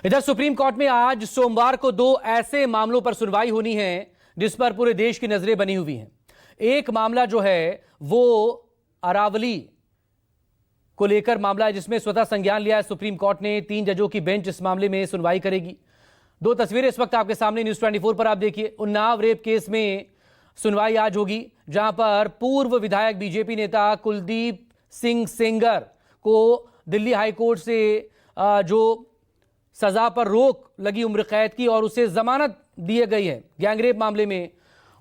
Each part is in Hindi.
इधर सुप्रीम कोर्ट में आज सोमवार को दो ऐसे मामलों पर सुनवाई होनी है जिस पर पूरे देश की नजरें बनी हुई हैं। एक मामला जो है वो अरावली को लेकर मामला है जिसमें स्वतः संज्ञान लिया है सुप्रीम कोर्ट ने। 3 जजों की बेंच इस मामले में सुनवाई करेगी। दो तस्वीरें इस वक्त आपके सामने न्यूज 24 पर आप देखिए। उन्नाव रेप केस में सुनवाई आज होगी जहां पर पूर्व विधायक बीजेपी नेता कुलदीप सिंह सेंगर को दिल्ली हाईकोर्ट से जो सजा पर रोक लगी उम्र कैद की और उसे जमानत दी गई है गैंगरेप मामले में,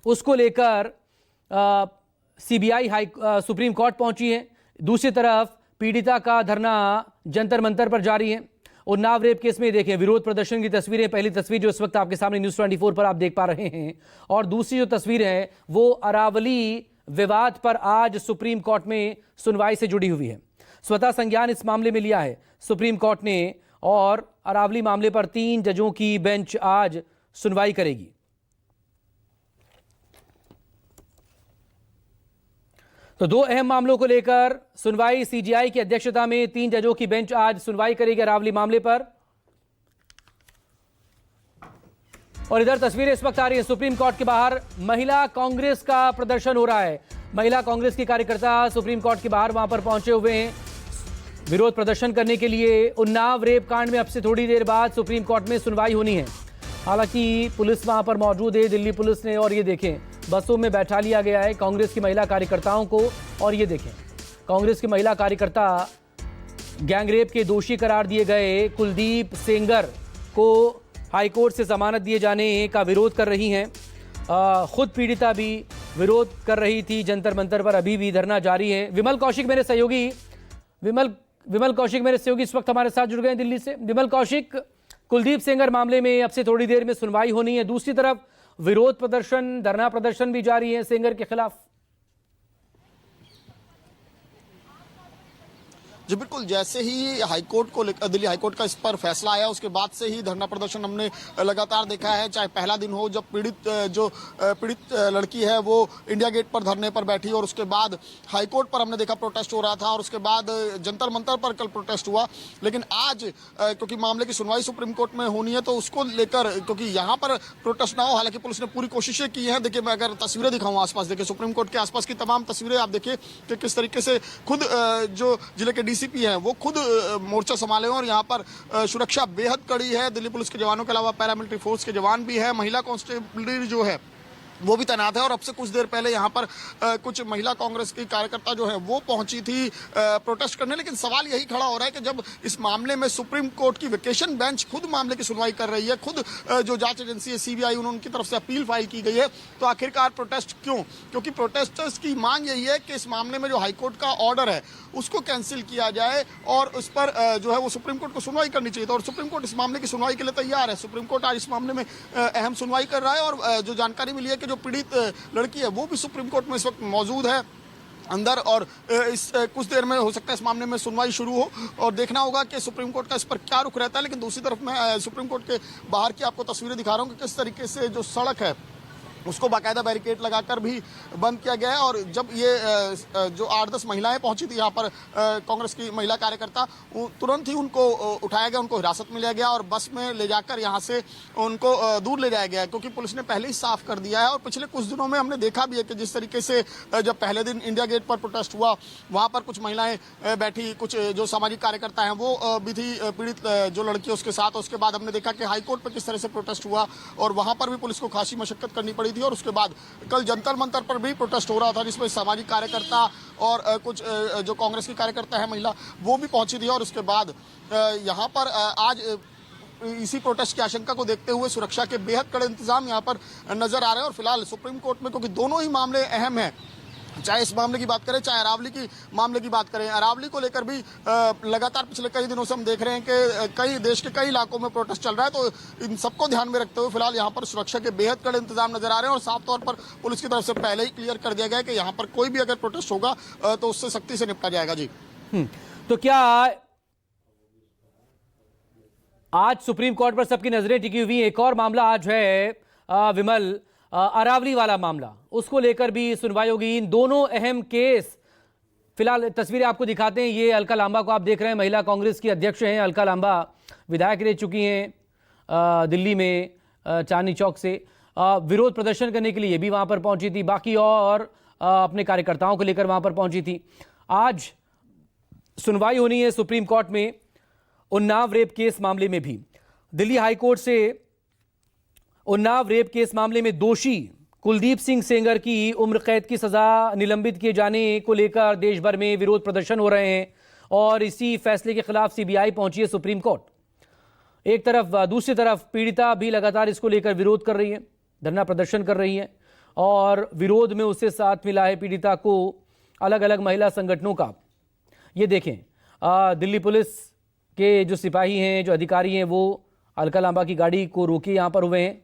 उसको लेकर सीबीआई सुप्रीम कोर्ट पहुंची है। दूसरी तरफ पीड़िता का धरना जंतर मंतर पर जारी है। उन्नाव रेप केस में देखें विरोध प्रदर्शन की तस्वीरें। पहली तस्वीर जो इस वक्त आपके सामने न्यूज 24 पर आप देख पा रहे हैं और दूसरी जो तस्वीर है वो अरावली विवाद पर आज सुप्रीम कोर्ट में सुनवाई से जुड़ी हुई है। स्वतः संज्ञान इस मामले में लिया है सुप्रीम कोर्ट ने और अरावली मामले पर 3 जजों की बेंच आज सुनवाई करेगी। तो दो अहम मामलों को लेकर सुनवाई सीजीआई की अध्यक्षता में 3 जजों की बेंच आज सुनवाई करेगी अरावली मामले पर। और इधर तस्वीरें इस वक्त आ रही है सुप्रीम कोर्ट के बाहर महिला कांग्रेस का प्रदर्शन हो रहा है। महिला कांग्रेस की कार्यकर्ता सुप्रीम कोर्ट के बाहर वहां पर पहुंचे हुए हैं विरोध प्रदर्शन करने के लिए। उन्नाव रेप कांड में अब से थोड़ी देर बाद सुप्रीम कोर्ट में सुनवाई होनी है। हालांकि पुलिस वहां पर मौजूद है, दिल्ली पुलिस ने, और ये देखें बसों में बैठा लिया गया है कांग्रेस की महिला कार्यकर्ताओं को। और ये देखें कांग्रेस की महिला कार्यकर्ता गैंगरेप के दोषी करार दिए गए कुलदीप सेंगर को हाईकोर्ट से जमानत दिए जाने का विरोध कर रही हैं। खुद पीड़िता भी विरोध कर रही थी जंतर मंतर पर, अभी भी धरना जारी है। विमल कौशिक मेरे सहयोगी इस वक्त हमारे साथ जुड़ गए हैं दिल्ली से। विमल कौशिक, कुलदीप सेंगर मामले में अब से थोड़ी देर में सुनवाई होनी है, दूसरी तरफ विरोध प्रदर्शन धरना प्रदर्शन भी जारी है सेंगर के खिलाफ। जी बिल्कुल, जैसे ही हाईकोर्ट को दिल्ली हाईकोर्ट का इस पर फैसला आया उसके बाद से ही धरना प्रदर्शन हमने लगातार देखा है। चाहे पहला दिन हो जब पीड़ित लड़की है वो इंडिया गेट पर धरने पर बैठी और उसके बाद हाईकोर्ट पर हमने देखा प्रोटेस्ट हो रहा था और उसके बाद जंतर मंतर पर कल प्रोटेस्ट हुआ। लेकिन आज क्योंकि मामले की सुनवाई सुप्रीम कोर्ट में होनी है तो उसको लेकर क्योंकि यहाँ पर प्रोटेस्ट ना हो, हालांकि पुलिस ने पूरी कोशिशें की हैं। देखिए मैं अगर तस्वीरें दिखाऊँ आसपास, देखिए सुप्रीम कोर्ट के आसपास की तमाम तस्वीरें आप देखिए कि किस तरीके से खुद जो जिले के डीसीपी हैं वो खुद मोर्चा संभाले और यहाँ पर सुरक्षा बेहद कड़ी है। दिल्ली पुलिस के जवानों के अलावा पैरामिलिट्री फोर्स के जवान भी है, महिला कांस्टेबल जो है वो भी तैनात है। और अब से कुछ देर पहले यहाँ पर कुछ महिला कांग्रेस की कार्यकर्ता जो है वो पहुंची थी प्रोटेस्ट करने। लेकिन सवाल यही खड़ा हो रहा है कि जब इस मामले में सुप्रीम कोर्ट की वेकेशन बेंच खुद मामले की सुनवाई कर रही है, खुद जो जांच एजेंसी है सीबीआई उनकी तरफ से अपील फाइल की गई है, तो आखिरकार प्रोटेस्ट क्यों? क्योंकि प्रोटेस्टर्स की मांग यही है कि इस मामले में जो हाईकोर्ट का ऑर्डर है उसको कैंसिल किया जाए और उस पर जो है वो सुप्रीम कोर्ट को सुनवाई करनी चाहिए। तो और सुप्रीम कोर्ट इस मामले की सुनवाई के लिए तैयार है। सुप्रीम कोर्ट आज इस मामले में अहम सुनवाई कर रहा है और जो जानकारी मिली है कि जो पीड़ित लड़की है वो भी सुप्रीम कोर्ट में इस वक्त मौजूद है अंदर और इस कुछ देर में हो सकता है इस मामले में सुनवाई शुरू हो और देखना होगा कि सुप्रीम कोर्ट का इस पर क्या रुख रहता है। लेकिन दूसरी तरफ मैं सुप्रीम कोर्ट के बाहर की आपको तस्वीरें दिखा रहा हूँ कि किस तरीके से जो सड़क है उसको बाकायदा बैरिकेड लगाकर भी बंद किया गया है। और जब ये जो 8-10 महिलाएं पहुंची थी यहाँ पर कांग्रेस की महिला कार्यकर्ता, तुरंत ही उनको उठाया गया, उनको हिरासत में लिया गया और बस में ले जाकर यहाँ से उनको दूर ले जाया गया क्योंकि पुलिस ने पहले ही साफ कर दिया है। और पिछले कुछ दिनों में हमने देखा भी है कि जिस तरीके से जब पहले दिन इंडिया गेट पर प्रोटेस्ट हुआ वहाँ पर कुछ महिलाएं बैठी, कुछ जो सामाजिक कार्यकर्ता हैं वो भी थी पीड़ित जो लड़की उसके साथ। उसके बाद हमने देखा कि हाईकोर्ट पर किस तरह से प्रोटेस्ट हुआ और वहाँ पर भी पुलिस को खासी मशक्कत करनी पड़ी थी। और उसके बाद कल जंतर मंतर पर भी प्रोटेस्ट हो रहा था जिसमें सामाजिक कार्यकर्ता और कुछ जो कांग्रेस की कार्यकर्ता है महिला वो भी पहुंची थी। और उसके बाद यहाँ पर आज इसी प्रोटेस्ट की आशंका को देखते हुए सुरक्षा के बेहद कड़े इंतजाम यहाँ पर नजर आ रहे हैं। और फिलहाल सुप्रीम कोर्ट में क्योंकि दोनों ही मामले अहम हैं, चाहे इस मामले की बात करें चाहे अरावली की मामले की बात करें, अरावली को लेकर भी लगातार पिछले कई दिनों से हम देख रहे हैं कि कई देश के कई इलाकों में प्रोटेस्ट चल रहा है। तो इन सबको ध्यान में रखते हुए फिलहाल यहाँ पर सुरक्षा के बेहद कड़े इंतजाम नजर आ रहे हैं और साफ तौर पर पुलिस की तरफ से पहले ही क्लियर कर दिया गया है कि यहाँ पर कोई भी अगर प्रोटेस्ट होगा तो उससे सख्ती से निपटा जाएगा। जी तो क्या आज सुप्रीम कोर्ट पर सबकी नजरें टिकी हुई? एक और मामला आज है विमल, अरावली वाला मामला, उसको लेकर भी सुनवाई होगी। इन दोनों अहम केस फिलहाल तस्वीरें आपको दिखाते हैं। ये अलका लांबा को आप देख रहे हैं, महिला कांग्रेस की अध्यक्ष हैं अलका लांबा। विधायक रह चुकी हैं दिल्ली में चांदनी चौक से। विरोध प्रदर्शन करने के लिए भी वहां पर पहुंची थी, बाकी और अपने कार्यकर्ताओं को लेकर वहां पर पहुंची थी। आज सुनवाई होनी है सुप्रीम कोर्ट में उन्नाव रेप केस मामले में भी। दिल्ली हाईकोर्ट से उन्नाव रेप केस मामले में दोषी कुलदीप सिंह सेंगर की उम्र कैद की सजा निलंबित किए जाने को लेकर देश भर में विरोध प्रदर्शन हो रहे हैं और इसी फैसले के खिलाफ सीबीआई पहुंची है सुप्रीम कोर्ट। एक तरफ, दूसरी तरफ पीड़िता भी लगातार इसको लेकर विरोध कर रही है, धरना प्रदर्शन कर रही है और विरोध में उससे साथ मिला है पीड़िता को अलग अलग महिला संगठनों का। ये देखें, दिल्ली पुलिस के जो सिपाही हैं, जो अधिकारी हैं, वो अलका लांबा की गाड़ी को रोके यहाँ पर हुए हैं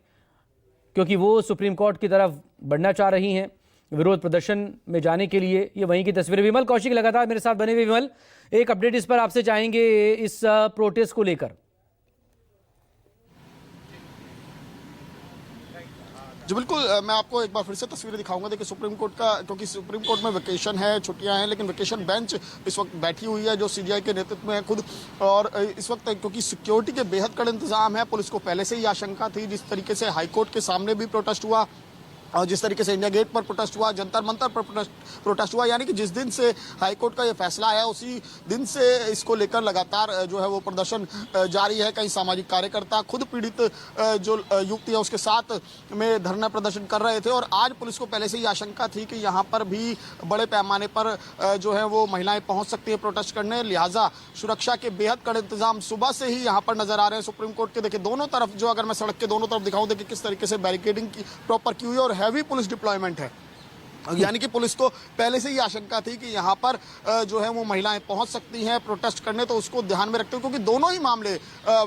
क्योंकि वो सुप्रीम कोर्ट की तरफ बढ़ना चाह रही हैं विरोध प्रदर्शन में जाने के लिए। ये वहीं की तस्वीरें। विमल कौशिक लगातार मेरे साथ बने हुए। विमल, एक अपडेट इस पर आपसे चाहेंगे इस प्रोटेस्ट को लेकर। जी बिल्कुल, मैं आपको एक बार फिर से तस्वीरें दिखाऊंगा। देखिए सुप्रीम कोर्ट का, क्योंकि सुप्रीम कोर्ट में वेकेशन है, छुट्टियां हैं, लेकिन वेकेशन बेंच इस वक्त बैठी हुई है जो सीबीआई के नेतृत्व में है खुद। और इस वक्त क्योंकि सिक्योरिटी के बेहद कड़े इंतजाम है, पुलिस को पहले से ही आशंका थी। जिस तरीके से हाईकोर्ट के सामने भी प्रोटेस्ट हुआ और जिस तरीके से इंडिया गेट पर प्रोटेस्ट हुआ, जंतर मंतर पर प्रोटेस्ट हुआ, यानी कि जिस दिन से हाईकोर्ट का ये फैसला आया उसी दिन से इसको लेकर लगातार जो है वो प्रदर्शन जारी है। कई सामाजिक कार्यकर्ता खुद पीड़ित जो युवती है उसके साथ में धरना प्रदर्शन कर रहे थे। और आज पुलिस को पहले से ही आशंका थी कि यहाँ पर भी बड़े पैमाने पर जो है वो महिलाएं पहुंच सकती है प्रोटेस्ट करने, लिहाजा सुरक्षा के बेहद कड़े इंतजाम सुबह से ही यहाँ पर नजर आ रहे हैं सुप्रीम कोर्ट के। देखिए दोनों तरफ, जो अगर मैं सड़क के दोनों तरफ दिखाऊं, देखिए किस तरीके से बैरिकेडिंग की प्रॉपर की हुई है और हैवी पुलिस डिप्लॉयमेंट है। यानी कि पुलिस को पहले से ही आशंका थी कि यहाँ पर जो है वो महिलाएं पहुंच सकती हैं प्रोटेस्ट करने, तो उसको ध्यान में रखते हुए, क्योंकि दोनों ही मामले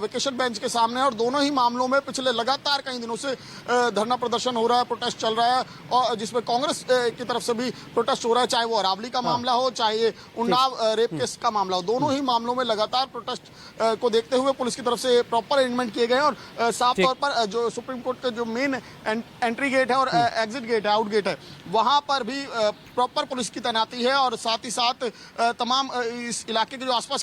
वेकेशन बेंच के सामने है और दोनों ही मामलों में पिछले लगातार कई दिनों से धरना प्रदर्शन हो रहा है, प्रोटेस्ट चल रहा है और जिसमें कांग्रेस की तरफ से भी प्रोटेस्ट हो रहा है, चाहे वो अरावली का मामला हो, चाहे उन्नाव रेप केस का मामला हो। दोनों ही मामलों में लगातार प्रोटेस्ट को देखते हुए पुलिस की तरफ से प्रॉपर अरेंजमेंट किए गए और साफ तौर पर जो सुप्रीम कोर्ट का जो मेन एंट्री गेट है और एग्जिट गेट है, आउट गेट है, वहां पर भी प्रॉपर पुलिस की तैनाती है और साथ ही साथ तमाम इस इलाके के जो आसपास